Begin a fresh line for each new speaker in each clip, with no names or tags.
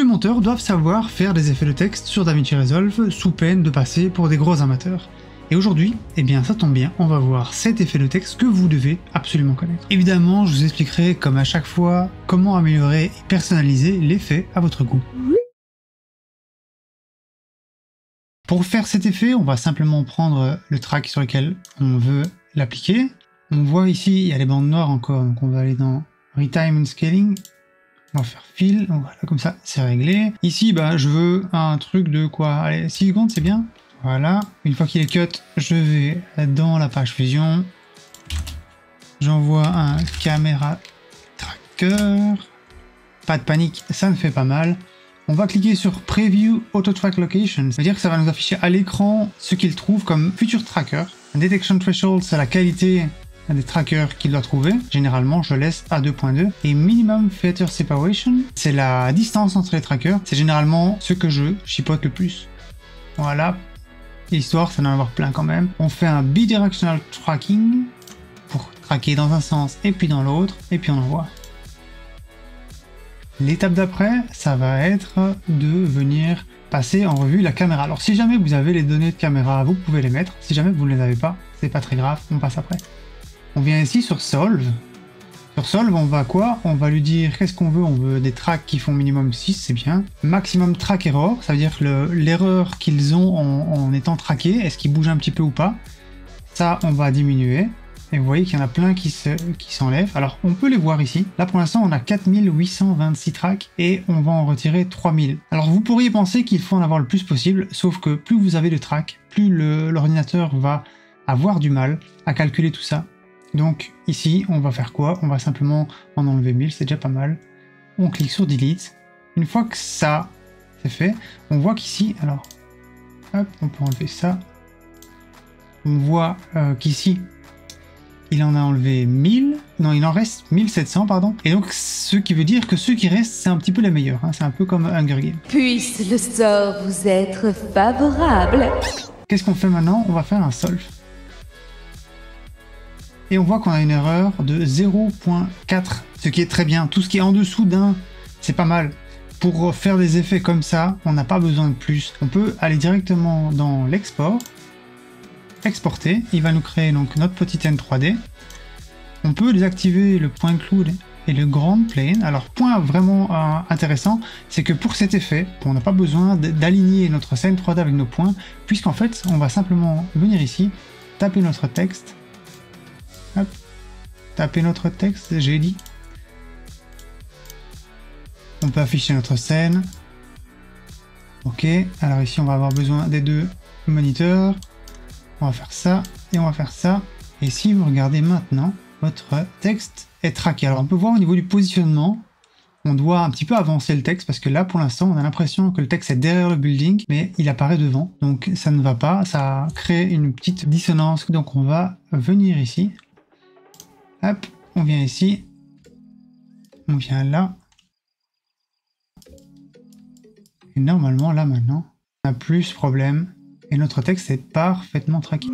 monteurs doivent savoir faire des effets de texte sur DaVinci Resolve sous peine de passer pour des gros amateurs. Et aujourd'hui, eh bien ça tombe bien, on va voir 7 effets de texte que vous devez absolument connaître. Évidemment, je vous expliquerai comme à chaque fois comment améliorer et personnaliser l'effet à votre goût. Pour faire cet effet, on va simplement prendre le track sur lequel on veut l'appliquer. On voit ici, il y a les bandes noires encore, donc on va aller dans Retime and Scaling. On va faire Fill, voilà, comme ça c'est réglé. Ici, je veux un truc de quoi? Allez, 6 secondes, c'est bien. Voilà, une fois qu'il est cut, je vais dans la page fusion. J'envoie un caméra tracker. Pas de panique, ça me fait pas mal. On va cliquer sur Preview Auto Track Location. Ça veut dire que ça va nous afficher à l'écran ce qu'il trouve comme futur tracker. Detection Threshold, c'est la qualité des trackers qu'il doit trouver. Généralement, je laisse à 2.2. Et Minimum Feature Separation, c'est la distance entre les trackers. C'est généralement ce que je chipote le plus. Voilà. Histoire, ça d'en avoir plein quand même. On fait un bidirectional tracking pour traquer dans un sens et puis dans l'autre, et puis on envoie. L'étape d'après, ça va être de venir passer en revue la caméra. Alors si jamais vous avez les données de caméra, vous pouvez les mettre. Si jamais vous ne les avez pas, c'est pas très grave, on passe après. On vient ici sur Solve. Sur Solve, on va quoi? On va lui dire qu'est-ce qu'on veut. On veut des tracks qui font minimum 6, c'est bien. Maximum track error, ça veut dire l'erreur qu'ils ont en étant traqués, est-ce qu'ils bougent un petit peu ou pas. Ça, on va diminuer. Et vous voyez qu'il y en a plein qui s'enlèvent. Alors, on peut les voir ici. Là, pour l'instant, on a 4826 tracks et on va en retirer 3000. Alors, vous pourriez penser qu'il faut en avoir le plus possible, sauf que plus vous avez de tracks, plus l'ordinateur va avoir du mal à calculer tout ça. Donc ici, on va faire quoi? On va simplement en enlever 1000, c'est déjà pas mal. On clique sur Delete. Une fois que ça c'est fait, on voit qu'ici, alors, hop, on peut enlever ça. On voit qu'ici, il en a enlevé 1000. Non, il en reste 1700, pardon. Et donc, ce qui veut dire que ceux qui restent, c'est un petit peu les meilleurs. Hein. C'est un peu comme Hunger Games.
Puisse le sort vous être favorable.
Qu'est-ce qu'on fait maintenant? On va faire un solve. Et on voit qu'on a une erreur de 0.4, ce qui est très bien. Tout ce qui est en dessous d'un, c'est pas mal. Pour faire des effets comme ça, on n'a pas besoin de plus. On peut aller directement dans l'export, exporter. Il va nous créer donc notre petit N3D. On peut désactiver le point cloud et le ground plane. Alors, point vraiment intéressant, c'est que pour cet effet, on n'a pas besoin d'aligner notre scène 3D avec nos points, puisqu'en fait, on va simplement venir ici, taper notre texte. Hop, taper notre texte, j'ai dit. On peut afficher notre scène. Ok, alors ici on va avoir besoin des deux moniteurs. On va faire ça et on va faire ça. Et si vous regardez maintenant, votre texte est traqué. Alors on peut voir au niveau du positionnement, on doit un petit peu avancer le texte parce que là pour l'instant on a l'impression que le texte est derrière le building, mais il apparaît devant. Donc ça ne va pas, ça crée une petite dissonance. Donc on va venir ici. Hop, on vient ici, on vient là, et normalement là maintenant, on n'a plus ce problème, et notre texte est parfaitement traqué.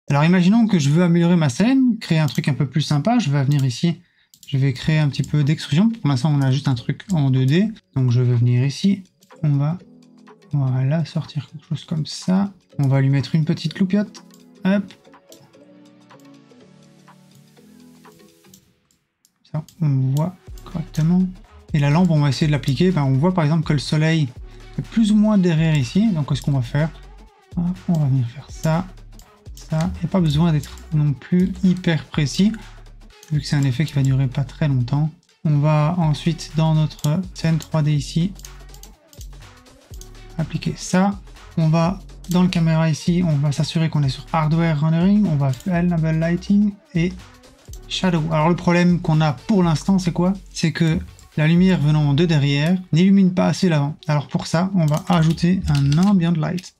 Alors imaginons que je veux améliorer ma scène, créer un truc un peu plus sympa, je vais venir ici, je vais créer un petit peu d'extrusion, pour l'instant on a juste un truc en 2D, donc je vais venir ici, on va, voilà, sortir quelque chose comme ça. On va lui mettre une petite loupiote. Hop. Ça, on voit correctement. Et la lampe, on va essayer de l'appliquer. On voit par exemple que le soleil est plus ou moins derrière ici. Donc, qu'est-ce qu'on va faire? On va venir faire ça. Ça. Il n'y a pas besoin d'être non plus hyper précis, vu que c'est un effet qui va durer pas très longtemps. On va ensuite, dans notre scène 3D ici, appliquer ça. On va dans le caméra ici, on va s'assurer qu'on est sur Hardware Rendering, on va faire Enable Lighting et Shadow. Alors le problème qu'on a pour l'instant, c'est quoi? C'est que la lumière venant de derrière n'illumine pas assez l'avant. Alors pour ça, on va ajouter un Ambient Light.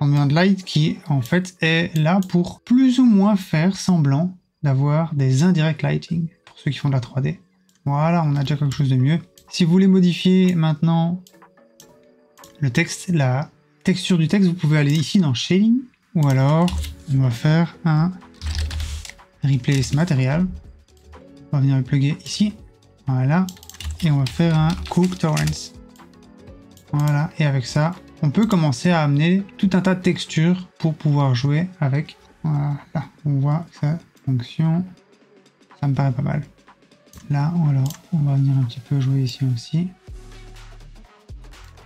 Ambient Light qui en fait est là pour plus ou moins faire semblant d'avoir des indirect lighting, pour ceux qui font de la 3D. Voilà, on a déjà quelque chose de mieux. Si vous voulez modifier maintenant le texte, la texture du texte, vous pouvez aller ici dans Shading, ou alors on va faire un Replace Material. On va venir le plugger ici. Voilà. Et on va faire un Cook Torrents. Voilà. Et avec ça, on peut commencer à amener tout un tas de textures pour pouvoir jouer avec. Voilà. On voit que ça fonctionne. Ça me paraît pas mal. Là, alors, on va venir un petit peu jouer ici aussi.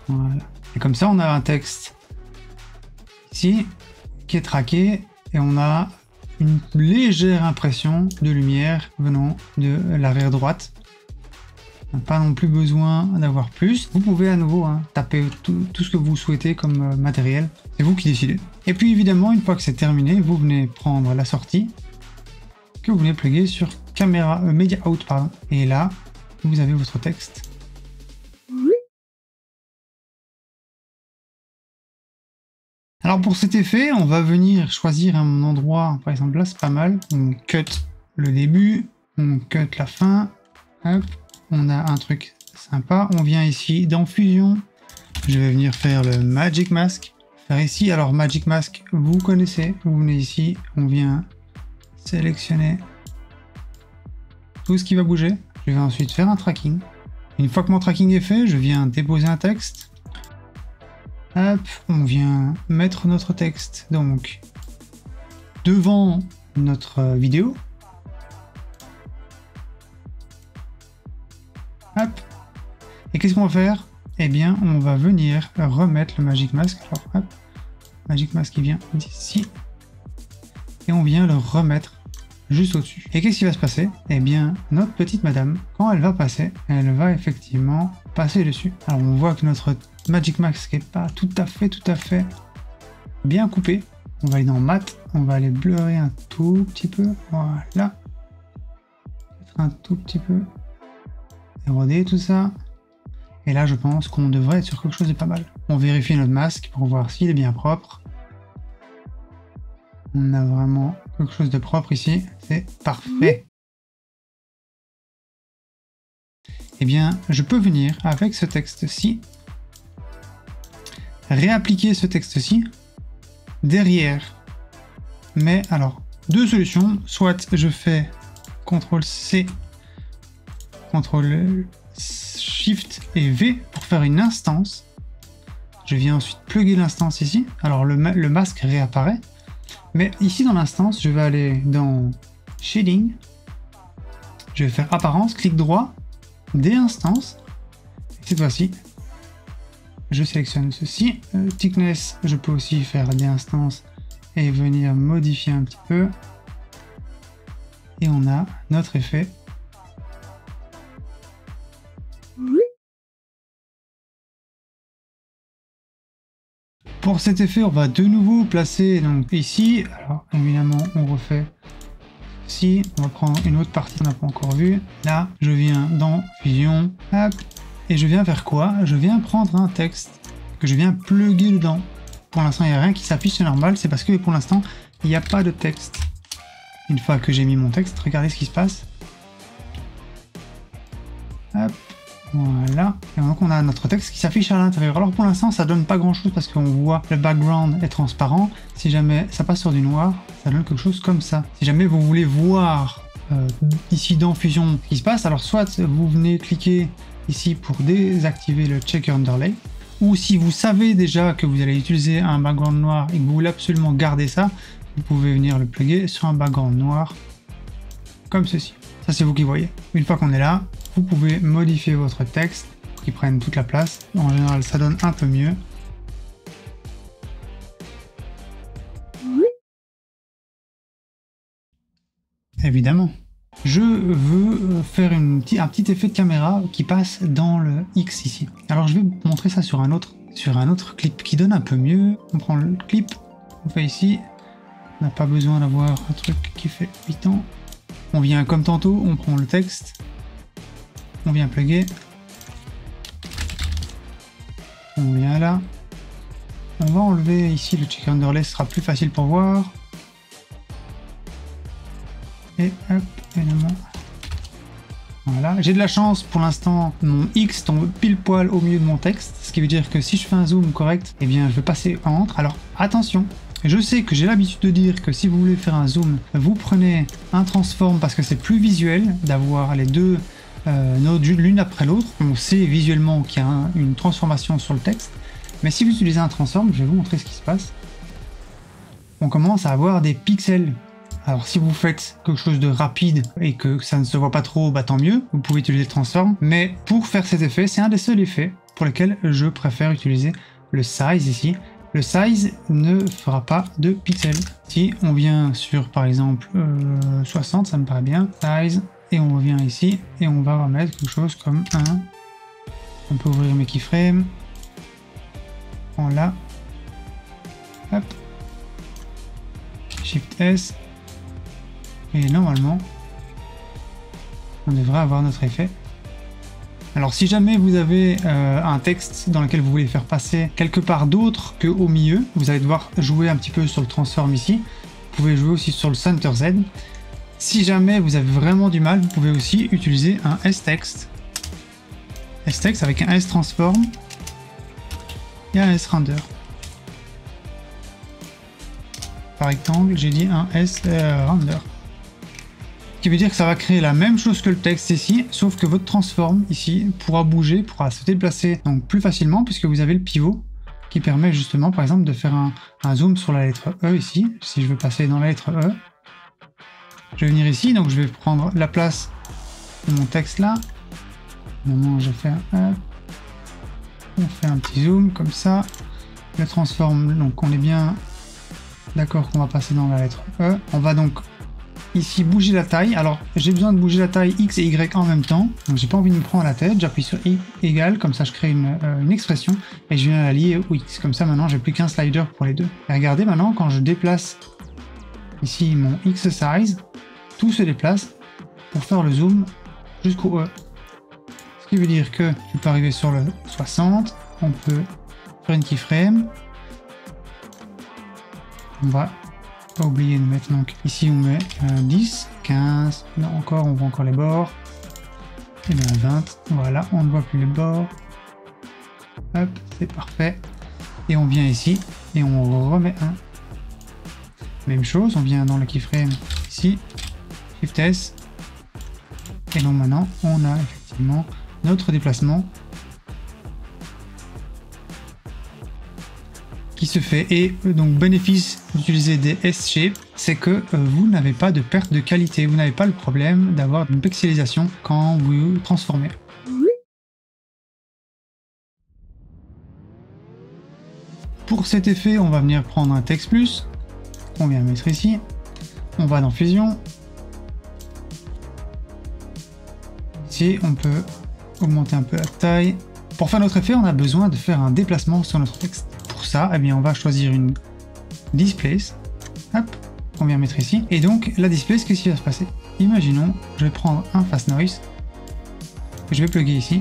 Voilà. Et comme ça, on a un texte ici qui est traqué et on a une légère impression de lumière venant de l'arrière droite. On n'a pas non plus besoin d'avoir plus. Vous pouvez à nouveau taper tout ce que vous souhaitez comme matériel. C'est vous qui décidez. Et puis évidemment, une fois que c'est terminé, vous venez prendre la sortie que vous venez plugger sur caméra Media Out, pardon. Et là, vous avez votre texte. Alors pour cet effet, on va venir choisir un endroit, par exemple là c'est pas mal, on cut le début, on cut la fin, hop, on a un truc sympa, on vient ici dans Fusion, je vais venir faire le Magic Mask, faire ici, alors Magic Mask, vous connaissez, vous venez ici, on vient sélectionner tout ce qui va bouger, je vais ensuite faire un tracking, une fois que mon tracking est fait, je viens déposer un texte. Hop, on vient mettre notre texte donc devant notre vidéo. Hop. Et qu'est-ce qu'on va faire? Eh bien, on va venir remettre le Magic Mask. Alors, hop, Magic Mask qui vient d'ici. Et on vient le remettre juste au-dessus. Et qu'est-ce qui va se passer? Eh bien, notre petite madame, quand elle va passer, elle va effectivement passer dessus. Alors, on voit que notre Magic Mask n'est pas tout à fait bien coupé. On va aller dans Mat, on va aller blurrer un tout petit peu. Voilà. Peut-être un tout petit peu. Éroder tout ça. Et là, je pense qu'on devrait être sur quelque chose de pas mal. On vérifie notre masque pour voir s'il est bien propre. On a vraiment quelque chose de propre ici. C'est parfait. Eh bien, je peux venir avec ce texte-ci réappliquer ce texte-ci derrière. Mais alors, deux solutions. Soit je fais CTRL-C, CTRL-SHIFT et V pour faire une instance. Je viens ensuite plugger l'instance ici. Alors le masque réapparaît. Mais ici dans l'instance, je vais aller dans Shading. Je vais faire Apparence, clic droit, des instances. Et cette fois-ci, je sélectionne ceci. Thickness, je peux aussi faire des instances et venir modifier un petit peu. Et on a notre effet. Pour cet effet, on va de nouveau placer donc ici. Alors évidemment, on refait ceci. On va prendre une autre partie qu'on n'a pas encore vue. Là, je viens dans Fusion. Hop. Et je viens faire quoi? Je viens prendre un texte que je viens plugger dedans. Pour l'instant, il n'y a rien qui s'affiche, c'est normal. C'est parce que pour l'instant, il n'y a pas de texte. Une fois que j'ai mis mon texte, regardez ce qui se passe. Hop. Voilà. Et donc, on a notre texte qui s'affiche à l'intérieur. Alors pour l'instant, ça donne pas grand-chose parce qu'on voit le background est transparent. Si jamais ça passe sur du noir, ça donne quelque chose comme ça. Si jamais vous voulez voir ici dans Fusion ce qui se passe, alors soit vous venez cliquer ici pour désactiver le checker underlay, ou si vous savez déjà que vous allez utiliser un background noir et que vous voulez absolument garder ça, vous pouvez venir le plugger sur un background noir comme ceci. Ça c'est vous qui voyez. Une fois qu'on est là, vous pouvez modifier votre texte pour qu'il prenne toute la place. En général, ça donne un peu mieux. Évidemment. Je veux faire un petit effet de caméra qui passe dans le X ici. Alors je vais vous montrer ça sur un autre clip qui donne un peu mieux. On prend le clip, on fait ici. On n'a pas besoin d'avoir un truc qui fait 8 ans. On vient comme tantôt, on prend le texte. On vient plugger. On vient là. On va enlever ici le check underlay, ce sera plus facile pour voir. Et hop, évidemment. Voilà, j'ai de la chance pour l'instant, mon X tombe pile poil au milieu de mon texte, ce qui veut dire que si je fais un zoom correct, eh bien je vais passer entre. Alors attention, Je sais que j'ai l'habitude de dire que si vous voulez faire un zoom, vous prenez un transform parce que c'est plus visuel d'avoir les deux nodes l'une après l'autre. On sait visuellement qu'il y a une transformation sur le texte. Mais si vous utilisez un transform, je vais vous montrer ce qui se passe. On commence à avoir des pixels. Alors si vous faites quelque chose de rapide et que ça ne se voit pas trop, bah tant mieux, vous pouvez utiliser le transform. Mais pour faire cet effet, c'est un des seuls effets pour lesquels je préfère utiliser le size ici. Le size ne fera pas de pixels. Si on vient sur par exemple 60, ça me paraît bien, size, et on revient ici et on va remettre quelque chose comme 1. On peut ouvrir mes keyframes. Là. Hop. Shift S. Et normalement, on devrait avoir notre effet. Alors si jamais vous avez un texte dans lequel vous voulez faire passer quelque part d'autre qu'au milieu, vous allez devoir jouer un petit peu sur le transform ici. Vous pouvez jouer aussi sur le Center Z. Si jamais vous avez vraiment du mal, vous pouvez aussi utiliser un S-Text. S-Text avec un S-Transform et un S-Render. Par rectangle, j'ai dit un S-Render. Ce qui veut dire que ça va créer la même chose que le texte ici, sauf que votre transform ici pourra bouger, pourra se déplacer donc plus facilement puisque vous avez le pivot qui permet justement par exemple de faire un zoom sur la lettre E ici. Si je veux passer dans la lettre E, je vais venir ici, donc je vais prendre la place de mon texte là. Maintenant je fais un... On fait un petit zoom comme ça. Le transform, donc on est bien d'accord qu'on va passer dans la lettre E. On va donc ici bouger la taille. Alors j'ai besoin de bouger la taille X et Y en même temps. Donc j'ai pas envie de me prendre la tête. J'appuie sur I égale, comme ça je crée une expression et je viens la lier au X. Comme ça maintenant j'ai plus qu'un slider pour les deux. Et regardez maintenant quand je déplace ici mon X size, tout se déplace pour faire le zoom jusqu'au E. Ce qui veut dire que je peux arriver sur le 60, on peut faire une keyframe. On va pas oublier de mettre donc ici on met 10, 15, non encore, on voit encore les bords. Et bien 20, voilà, on ne voit plus les bords. Hop, c'est parfait. Et on vient ici et on remet un. Même chose, on vient dans le keyframe ici, Shift S. Et donc maintenant on a effectivement notre déplacement qui se fait. Et donc bénéfice d'utiliser des S-shapes, c'est que vous n'avez pas de perte de qualité, vous n'avez pas le problème d'avoir une pixelisation quand vous transformez. Pour cet effet, on va venir prendre un texte plus, on vient mettre ici, on va dans Fusion. Ici, on peut augmenter un peu la taille. Pour faire notre effet, on a besoin de faire un déplacement sur notre texte. Pour ça, eh bien, on va choisir une Displace. Hop, on vient mettre ici. Et donc, la Displace, qu'est-ce qui va se passer? Imaginons, je vais prendre un Fast Noise. Que je vais plugger ici.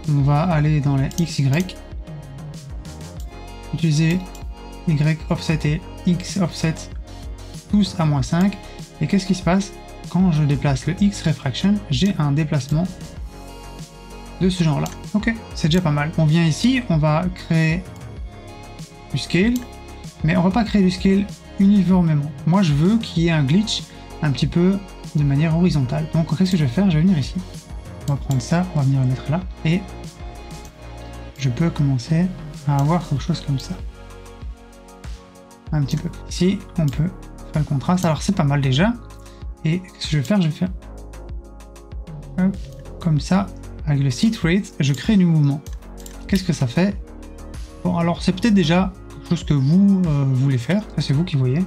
On va aller dans les XY. Utiliser Y offset et X offset, tous à -5. Et qu'est-ce qui se passe? Quand je déplace le X refraction, j'ai un déplacement de ce genre là. Ok, c'est déjà pas mal. On vient ici, on va créer du scale, mais on va pas créer du scale uniformément. Moi je veux qu'il y ait un glitch un petit peu de manière horizontale. Donc qu'est-ce que je vais faire? Je vais venir ici. On va prendre ça, on va venir le mettre là, et je peux commencer à avoir quelque chose comme ça. Un petit peu. Ici, on peut faire le contraste. Alors c'est pas mal déjà. Et ce que je vais faire, hop, comme ça, avec le seat rate, je crée du mouvement. Qu'est-ce que ça fait? Bon, alors c'est peut-être déjà quelque chose que vous voulez faire, ça c'est vous qui voyez.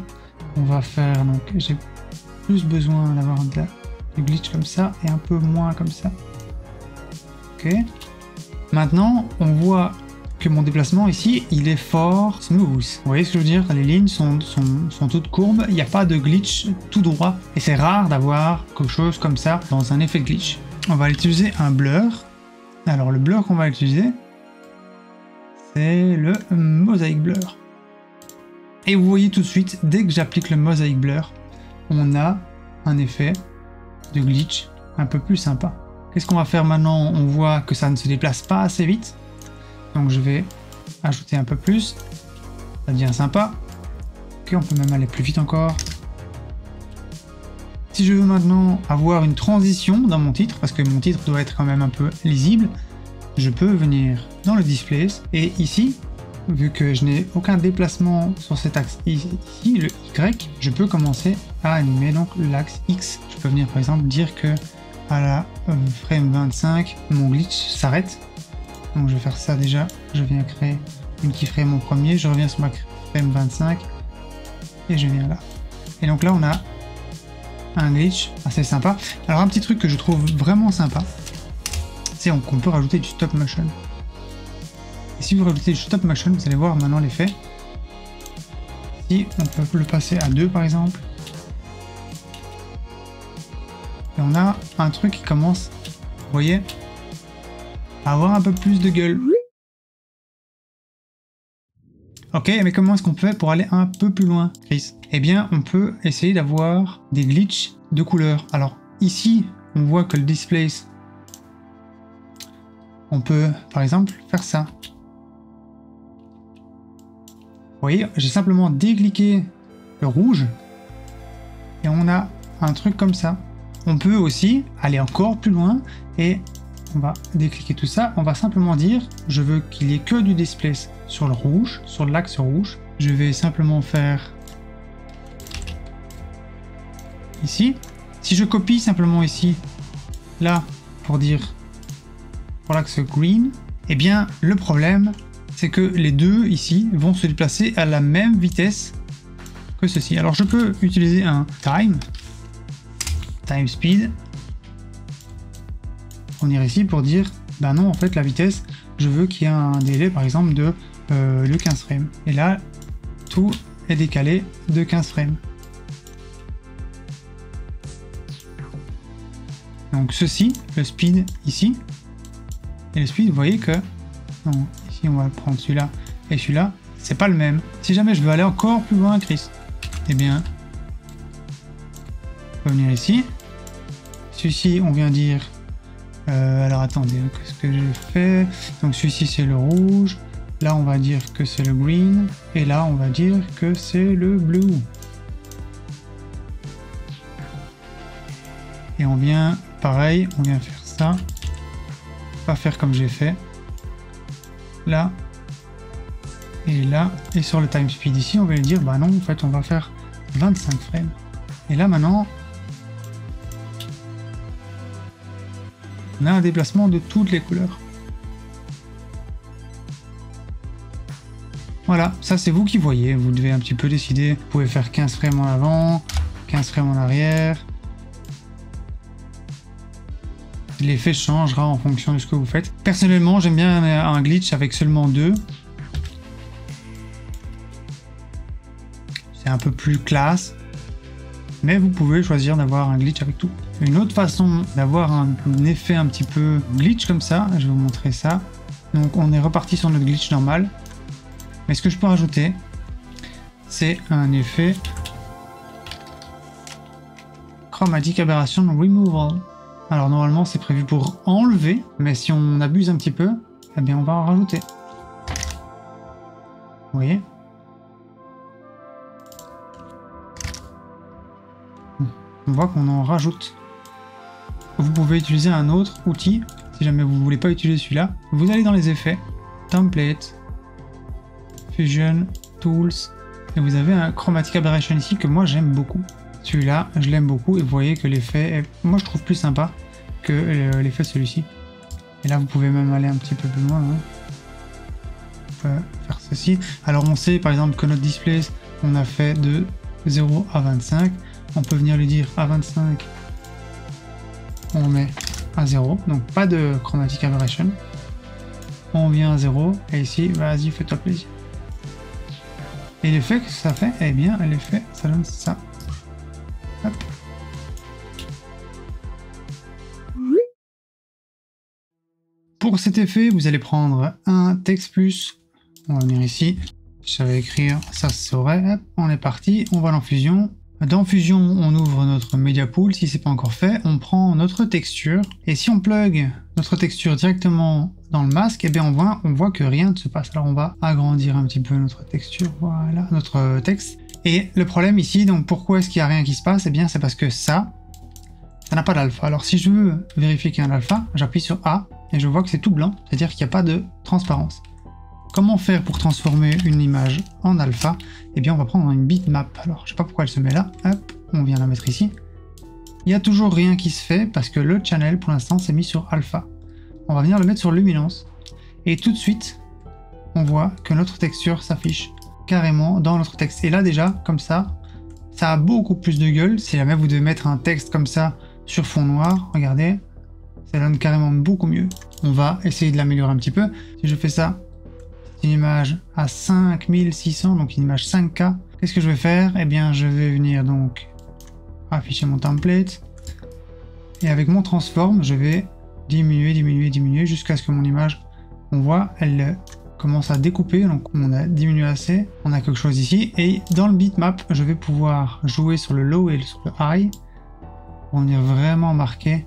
On va faire, donc j'ai plus besoin d'avoir du glitch comme ça et un peu moins comme ça. Ok. Maintenant, on voit que mon déplacement ici, il est fort smooth. Vous voyez ce que je veux dire? Les lignes sont toutes courbes, il n'y a pas de glitch tout droit. Et c'est rare d'avoir quelque chose comme ça dans un effet de glitch. On va utiliser un blur. Alors le blur qu'on va utiliser, c'est le Mosaic Blur. Et vous voyez tout de suite, dès que j'applique le Mosaic Blur, on a un effet de glitch un peu plus sympa. Qu'est-ce qu'on va faire maintenant? On voit que ça ne se déplace pas assez vite. Donc je vais ajouter un peu plus, ça devient sympa. Ok, on peut même aller plus vite encore. Si je veux maintenant avoir une transition dans mon titre, parce que mon titre doit être quand même un peu lisible, je peux venir dans le display et ici, vu que je n'ai aucun déplacement sur cet axe ici, le Y, je peux commencer à animer donc l'axe X. Je peux venir par exemple dire que à la frame 25, mon glitch s'arrête. Donc je vais faire ça déjà, je viens créer une keyframe au premier, je reviens sur ma frame 25 et je viens là. Et donc là on a un glitch assez sympa. Alors un petit truc que je trouve vraiment sympa, c'est qu'on peut rajouter du stop motion. Et si vous rajoutez du stop motion, vous allez voir maintenant l'effet. Si on peut le passer à 2 par exemple. Et on a un truc qui commence, vous voyez, à avoir un peu plus de gueule. Ok, mais comment est-ce qu'on fait pour aller un peu plus loin, Chris? Eh bien, on peut essayer d'avoir des glitches de couleurs. Alors, ici, on voit que le display, on peut, par exemple, faire ça. Vous voyez, j'ai simplement décliqué le rouge et on a un truc comme ça. On peut aussi aller encore plus loin et on va décliquer tout ça. On va simplement dire, je veux qu'il y ait que du display sur le rouge, sur l'axe rouge. Je vais simplement faire ici. Si je copie simplement ici, là, pour dire pour l'axe green, eh bien, le problème, c'est que les deux ici vont se déplacer à la même vitesse que ceci. Alors, je peux utiliser un time speed, on irait ici pour dire, ben non, en fait, la vitesse, je veux qu'il y ait un délai, par exemple, de le 15 frames. Et là, tout est décalé de 15 frames. Donc ceci, le speed ici, et le speed, vous voyez que, non, ici on va prendre celui-là et celui-là, c'est pas le même. Si jamais je veux aller encore plus loin, Chris, eh bien, on va venir ici. Celui-ci, on vient dire, alors attendez, qu'est-ce que j'ai fait? Donc celui-ci c'est le rouge, là on va dire que c'est le green, et là on va dire que c'est le blue. Et on vient, pareil, on vient faire ça. Pas faire comme j'ai fait. Là. Et là. Et sur le time speed ici, on va lui dire, bah non, en fait, on va faire 25 frames. Et là, maintenant, on a un déplacement de toutes les couleurs. Voilà, ça c'est vous qui voyez. Vous devez un petit peu décider. Vous pouvez faire 15 frames en avant, 15 frames en arrière. L'effet changera en fonction de ce que vous faites. Personnellement, j'aime bien un glitch avec seulement 2. C'est un peu plus classe. Mais vous pouvez choisir d'avoir un glitch avec tout. Une autre façon d'avoir un effet un petit peu glitch comme ça, je vais vous montrer ça. Donc on est reparti sur notre glitch normal. Mais ce que je peux rajouter, c'est un effet Chromatic Aberration Removal. Alors normalement c'est prévu pour enlever, mais si on abuse un petit peu, eh bien on va en rajouter. Vous voyez? On voit qu'on en rajoute. Vous pouvez utiliser un autre outil, si jamais vous ne voulez pas utiliser celui-là. Vous allez dans les effets, Template, Fusion, Tools, et vous avez un Chromatic Aberration ici que moi j'aime beaucoup. Celui-là, je l'aime beaucoup et vous voyez que l'effet est, moi je trouve plus sympa que l'effet de celui-ci. Et là, vous pouvez même aller un petit peu plus loin. Hein. Vous pouvez faire ceci. Alors, on sait par exemple que notre display, on a fait de 0 à 25. On peut venir lui dire à 25, on met à 0. Donc, pas de Chromatic Aberration. On vient à 0 et ici, vas-y, fais-toi plaisir. Et l'effet que ça fait, eh bien, l'effet, ça donne ça. Hop. Pour cet effet, vous allez prendre un texte plus. On va venir ici. Je vais écrire ça se saurait. Hop, on est parti. On va dans Fusion. Dans Fusion, on ouvre notre Media Pool. Si c'est pas encore fait, on prend notre texture. Et si on plug notre texture directement dans le masque, eh bien on voit que rien ne se passe. Alors on va agrandir un petit peu notre texture. Voilà, notre texte. Et le problème ici, donc pourquoi est-ce qu'il n'y a rien qui se passe? Eh bien, c'est parce que ça n'a pas d'alpha. Alors si je veux vérifier qu'il y a un alpha, j'appuie sur A et je vois que c'est tout blanc, c'est-à-dire qu'il n'y a pas de transparence. Comment faire pour transformer une image en alpha? Eh bien, on va prendre une bitmap. Alors, je sais pas pourquoi elle se met là. Hop, on vient la mettre ici. Il n'y a toujours rien qui se fait parce que le channel, pour l'instant, s'est mis sur alpha. On va venir le mettre sur luminance. Et tout de suite, on voit que notre texture s'affiche carrément dans notre texte. Et là, déjà, comme ça a beaucoup plus de gueule. Si jamais vous devez mettre un texte comme ça sur fond noir, regardez, ça donne carrément beaucoup mieux. On va essayer de l'améliorer un petit peu. Si je fais ça, une image à 5600, donc une image 5K, qu'est-ce que je vais faire? Eh bien, je vais venir donc afficher mon template. Et avec mon transform, je vais diminuer jusqu'à ce que mon image, on voit, elle commence à découper. Donc on a diminué assez, on a quelque chose ici. Et dans le bitmap, je vais pouvoir jouer sur le low et sur le high pour venir vraiment marquer,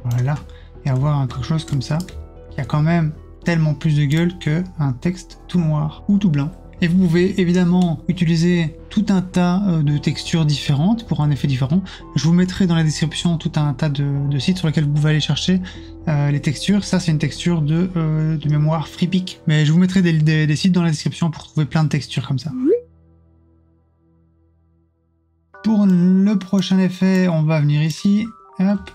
voilà, et avoir quelque chose comme ça qui a quand même tellement plus de gueule qu'un texte tout noir ou tout blanc. Et vous pouvez évidemment utiliser tout un tas de textures différentes pour un effet différent. Je vous mettrai dans la description tout un tas de sites sur lesquels vous pouvez aller chercher les textures. Ça, c'est une texture de mémoire FreePic. Mais je vous mettrai des sites dans la description pour trouver plein de textures comme ça. Pour le prochain effet, on va venir ici. Hop.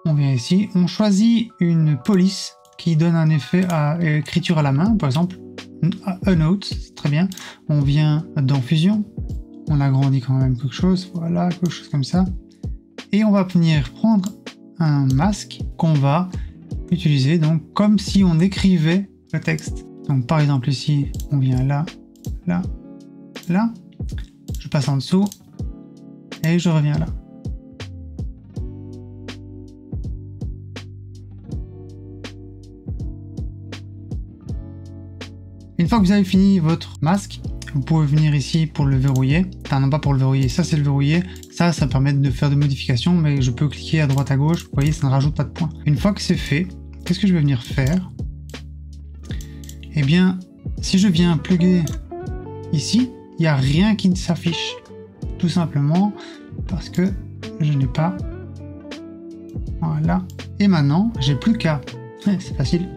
On vient ici. On choisit une police qui donne un effet à écriture à la main, par exemple a note, c'est très bien. On vient dans Fusion, on agrandit quand même quelque chose, voilà, quelque chose comme ça. Et on va venir prendre un masque qu'on va utiliser donc comme si on écrivait le texte. Donc par exemple ici, on vient là, là, là, je passe en dessous et je reviens là. Une fois que vous avez fini votre masque, vous pouvez venir ici pour le verrouiller. Enfin, non pas pour le verrouiller, ça c'est le verrouiller. Ça permet de faire des modifications, mais je peux cliquer à droite à gauche. Vous voyez, ça ne rajoute pas de points. Une fois que c'est fait, qu'est-ce que je vais venir faire? Eh bien, si je viens plugger ici, il n'y a rien qui ne s'affiche. Tout simplement parce que je n'ai pas... Voilà. Et maintenant, j'ai plus qu'à... C'est facile.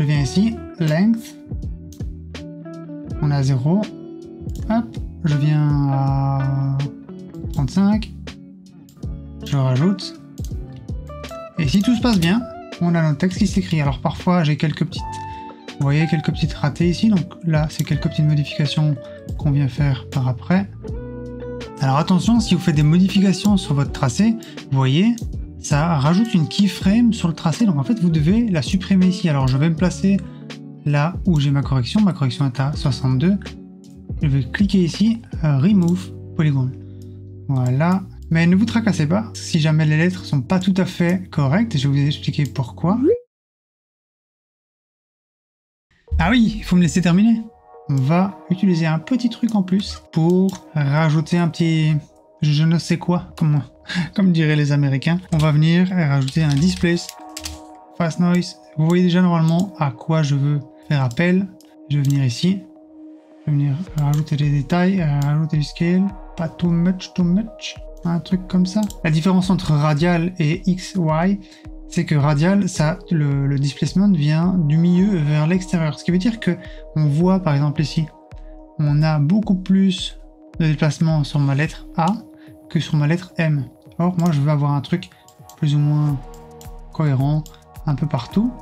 Je viens ici, length. On a 0, hop, je viens à 35, je rajoute, et si tout se passe bien, on a notre texte qui s'écrit. Alors parfois j'ai quelques petites, vous voyez, quelques petites ratées ici, donc là c'est quelques petites modifications qu'on vient faire par après. Alors attention, si vous faites des modifications sur votre tracé, vous voyez, ça rajoute une keyframe sur le tracé, donc en fait vous devez la supprimer ici. Alors je vais me placer là où j'ai ma correction est à 62, je vais cliquer ici, Remove Polygon. Voilà, mais ne vous tracassez pas, si jamais les lettres sont pas tout à fait correctes, je vais vous expliquer pourquoi. Ah oui, il faut me laisser terminer. On va utiliser un petit truc en plus pour rajouter un petit... je ne sais quoi, comme diraient les Américains. On va venir rajouter un Displace Fast Noise. Vous voyez déjà normalement à quoi je veux faire appel. Je vais venir ici, je vais venir rajouter des détails, rajouter du scale, pas too much, un truc comme ça. La différence entre radial et XY, c'est que radial, ça, le displacement vient du milieu vers l'extérieur. Ce qui veut dire que on voit par exemple ici, on a beaucoup plus de déplacement sur ma lettre A que sur ma lettre M. Or moi je veux avoir un truc plus ou moins cohérent un peu partout.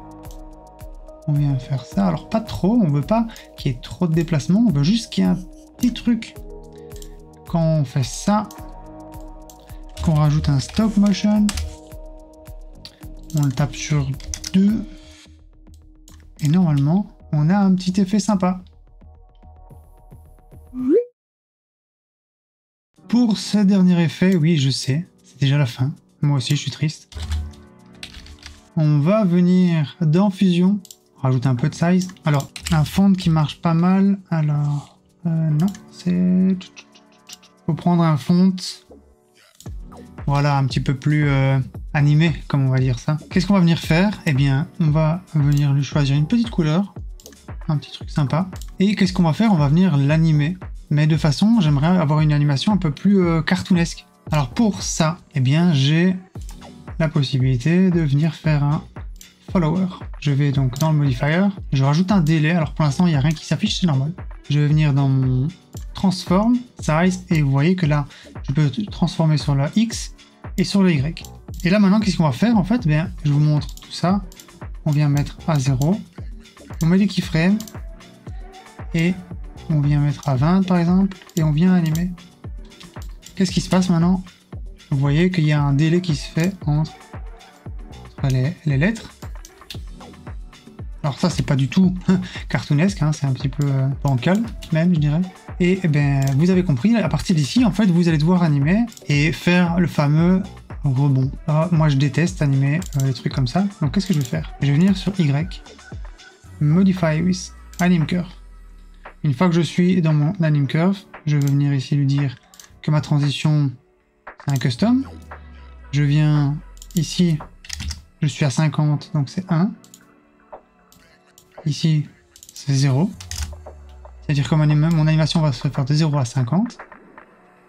On vient faire ça, alors pas trop, on veut pas qu'il y ait trop de déplacement, on veut juste qu'il y ait un petit truc. Quand on fait ça, qu'on rajoute un stop motion, on le tape sur 2, et normalement, on a un petit effet sympa. Pour ce dernier effet, oui, je sais, c'est déjà la fin. Moi aussi, je suis triste. On va venir dans Fusion, rajouter un peu de size. Alors, un fond qui marche pas mal. Alors, non, c'est... faut prendre un font. Voilà, un petit peu plus animé, comme on va dire ça. Qu'est-ce qu'on va venir faire? Eh bien, on va venir lui choisir une petite couleur. un petit truc sympa. Et qu'est-ce qu'on va faire? On va venir l'animer. Mais de façon, j'aimerais avoir une animation un peu plus cartoonesque. Alors pour ça, eh bien j'ai la possibilité de venir faire un follower. Je vais donc dans le modifier, je rajoute un délai. Alors pour l'instant, il n'y a rien qui s'affiche, c'est normal. Je vais venir dans mon transform, size, et vous voyez que là, je peux transformer sur la X et sur le Y. Et là maintenant, qu'est-ce qu'on va faire? En fait, bien, je vous montre tout ça. On vient mettre à 0. On met les keyframes. Et on vient mettre à 20 par exemple. Et on vient animer. Qu'est-ce qui se passe maintenant? Vous voyez qu'il y a un délai qui se fait entre les lettres. Alors ça, c'est pas du tout cartoonesque, hein, c'est un petit peu bancal, même, je dirais. Et ben, vous avez compris, à partir d'ici, en fait, vous allez devoir animer et faire le fameux rebond. Alors, moi, je déteste animer les trucs comme ça. Donc, qu'est-ce que je vais faire? Je vais venir sur Y, Modify with Anim Curve. Une fois que je suis dans mon Anim Curve, je vais venir ici lui dire que ma transition, c'est un custom. Je viens ici, je suis à 50, donc c'est 1. Ici, c'est 0. C'est-à-dire que mon animation va se faire de 0 à 50.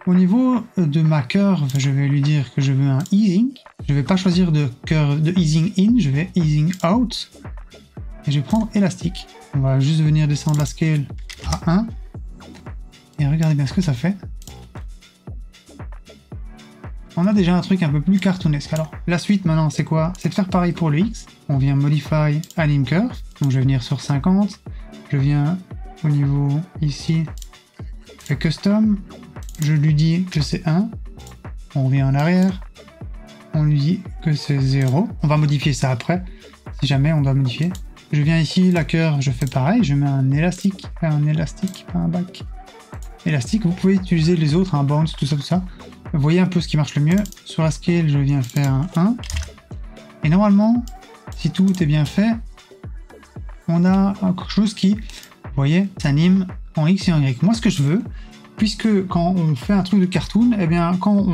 Au niveau de ma curve, je vais lui dire que je veux un easing. Je ne vais pas choisir de curve de easing in, je vais easing out. Et je vais prendre élastique. On va juste venir descendre la scale à 1. Et regardez bien ce que ça fait. On a déjà un truc un peu plus cartoonesque. Alors, la suite maintenant, c'est quoi? C'est de faire pareil pour le X. On vient Modify Anim Curve. Donc, je vais venir sur 50. Je viens au niveau ici. Je fais Custom. Je lui dis que c'est 1. On revient en arrière. On lui dit que c'est 0. On va modifier ça après. Si jamais on doit modifier. Je viens ici, la curve, je fais pareil. Je mets un élastique. Pas un back. Élastique. Vous pouvez utiliser les autres, un bounce, tout ça, tout ça. Vous voyez un peu ce qui marche le mieux. Sur la scale, je viens faire un 1. Et normalement, si tout est bien fait, on a quelque chose qui, vous voyez, s'anime en X et en Y. Moi, ce que je veux, puisque quand on fait un truc de cartoon, eh bien, quand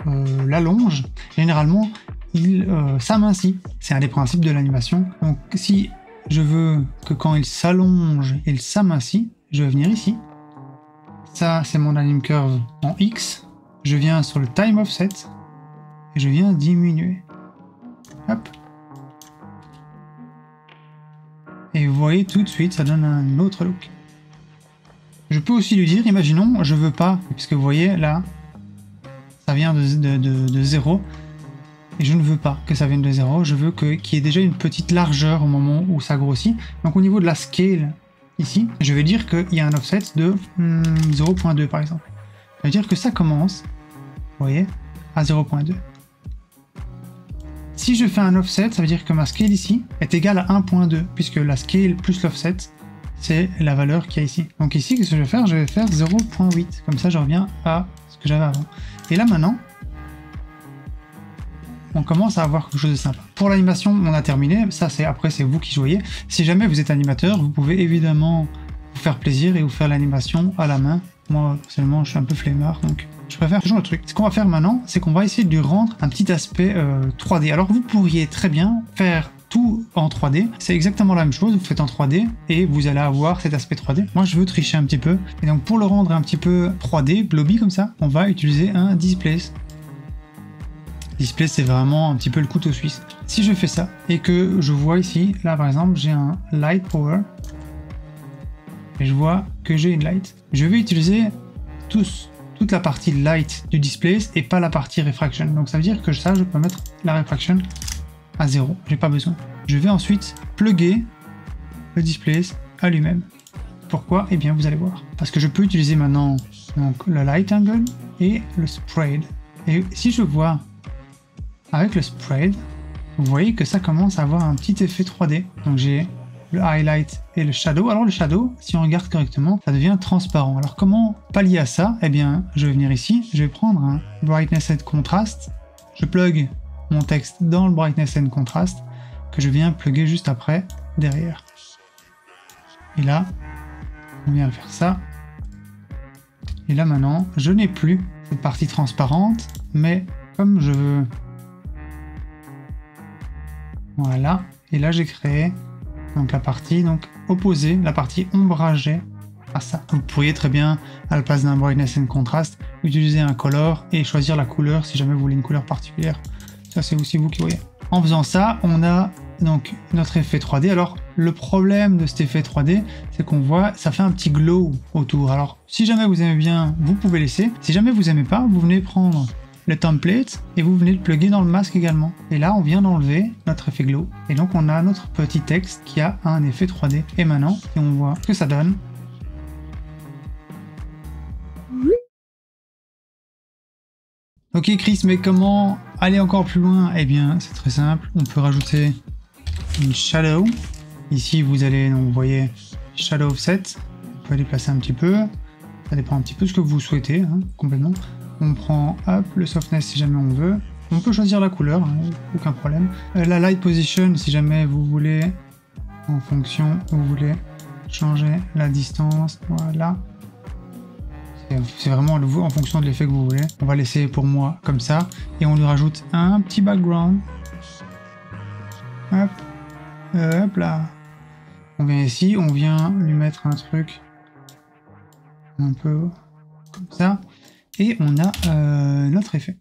on l'allonge, généralement, il s'amincit. C'est un des principes de l'animation. Donc, si je veux que quand il s'allonge, il s'amincit, je vais venir ici. Ça, c'est mon anim curve en X. Je viens sur le time offset et je viens diminuer. Hop. Et vous voyez tout de suite, ça donne un autre look. Je peux aussi lui dire, imaginons, je veux pas, puisque vous voyez là, ça vient de 0. Et je ne veux pas que ça vienne de 0, je veux qu'il y ait déjà une petite largeur au moment où ça grossit. Donc au niveau de la scale, ici, je vais dire qu'il y a un offset de 0.2 par exemple. Ça veut dire que ça commence, vous voyez, à 0.2. Si je fais un offset, ça veut dire que ma scale ici est égale à 1.2, puisque la scale plus l'offset, c'est la valeur qu'il y a ici. Donc ici, qu'est-ce que je vais faire? Je vais faire 0.8, comme ça je reviens à ce que j'avais avant. Et là maintenant, on commence à avoir quelque chose de sympa. Pour l'animation, on a terminé, ça c'est après c'est vous qui jouez. Si jamais vous êtes animateur, vous pouvez évidemment vous faire plaisir et vous faire l'animation à la main. Moi, personnellement, je suis un peu flemmard, donc je préfère toujours le truc. Ce qu'on va faire maintenant, c'est qu'on va essayer de lui rendre un petit aspect 3D. Alors vous pourriez très bien faire tout en 3D. C'est exactement la même chose, vous faites en 3D et vous allez avoir cet aspect 3D. Moi, je veux tricher un petit peu. Et donc, pour le rendre un petit peu 3D, blobby comme ça, on va utiliser un displace. Displace, c'est vraiment un petit peu le couteau suisse. Si je fais ça et que je vois ici, là par exemple, j'ai un light power. Et je vois que j'ai une light. Je vais utiliser toute la partie light du displace et pas la partie refraction. Donc ça veut dire que ça, je peux mettre la refraction à 0. J'ai pas besoin. Je vais ensuite plugger le displace à lui-même. Pourquoi? Eh bien, vous allez voir. Parce que je peux utiliser maintenant donc, le light angle et le spread. Et si je vois avec le spread, vous voyez que ça commence à avoir un petit effet 3D. Donc j'ai le highlight et le shadow. Alors le shadow, si on regarde correctement, ça devient transparent. Alors comment pallier à ça? Eh bien, je vais venir ici, je vais prendre un brightness and contrast. Je plug mon texte dans le brightness and contrast que je viens plugger juste après, derrière. Et là, on vient faire ça. Et là maintenant, je n'ai plus cette partie transparente, mais comme je veux... Voilà. Et là, j'ai créé Donc la partie donc opposée, la partie ombragée à ça. Vous pourriez très bien, à la place d'un brightness and contrast, utiliser un color et choisir la couleur si jamais vous voulez une couleur particulière. Ça c'est aussi vous qui voyez. En faisant ça, on a donc notre effet 3D. Alors le problème de cet effet 3D, c'est qu'on voit, ça fait un petit glow autour. Alors si jamais vous aimez bien, vous pouvez laisser. Si jamais vous aimez pas, vous venez prendre le template et vous venez le plugger dans le masque également. Et là, on vient d'enlever notre effet glow. Et donc on a notre petit texte qui a un effet 3D. Et maintenant, et on voit ce que ça donne. Ok Chris, mais comment aller encore plus loin? Eh bien, c'est très simple. On peut rajouter une shadow. Ici, vous allez, donc vous voyez, shadow offset. On peut déplacer un petit peu. Ça dépend un petit peu de ce que vous souhaitez, hein, complètement. On prend, hop, le softness si jamais on veut. On peut choisir la couleur, hein, aucun problème. La light position, si jamais vous voulez, en fonction, vous voulez changer la distance, voilà. C'est vraiment en fonction de l'effet que vous voulez. On va laisser pour moi comme ça. Et on lui rajoute un petit background. Hop. Hop là. On vient ici, on vient lui mettre un truc un peu comme ça. Et on a notre effet.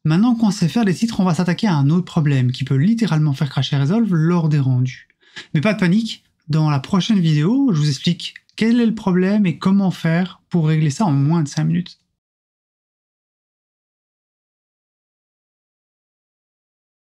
Maintenant qu'on sait faire les titres, on va s'attaquer à un autre problème qui peut littéralement faire cracher Resolve lors des rendus. Mais pas de panique, dans la prochaine vidéo, je vous explique quel est le problème et comment faire pour régler ça en moins de 5 minutes.